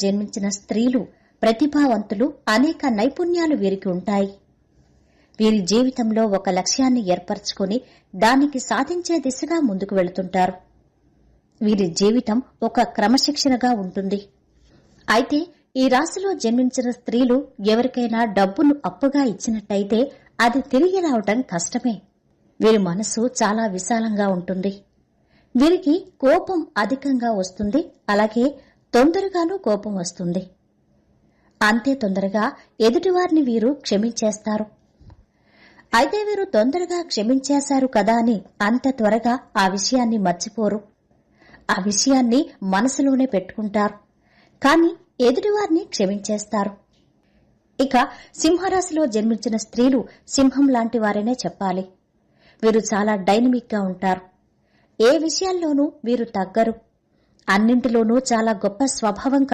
జన్మించిన స్త్రీలు ప్రతిభావంతులు, అనేక నైపుణ్యాలు వీరికి ఉంటాయి. వీరి జీవితంలో ఒక లక్ష్యాన్ని ఏర్పరచుకుని దానికి సాధించే దిశగా ముందుకు వెళుతుంటారు. వీరి జీవితం ఒక క్రమశిక్షణగా ఉంటుంది. అయితే ఈ రాశిలో జన్మించిన స్త్రీలు ఎవరికైనా డబ్బును అప్పుగా ఇచ్చినట్టయితే అది తిరిగి రావటం కష్టమే. వీరి మనసు చాలా విశాలంగా ఉంటుంది. వీరికి కోపం అధికంగా వస్తుంది. అలాగే తొందరగానూ కోపం వస్తుంది. అంతే తొందరగా ఎదుటివారిని వీరు క్షమించేస్తారు. అయితే వీరు తొందరగా క్షమించేశారు కదా అని అంత త్వరగా ఆ విషయాన్ని మర్చిపోరు. ఆ విషయాన్ని మనసులోనే పెట్టుకుంటారు. కాని ఎదుటివారిని క్షమించేస్తారు. ఇక సింహరాశిలో జన్మించిన స్త్రీలు సింహం లాంటి వారనే చెప్పాలి. వీరు చాలా డైనమిక్ గా ఉంటారు. ఏ విషయాల్లోనూ వీరు తగ్గరు. అన్నింటిలోనూ చాలా గొప్ప స్వభావం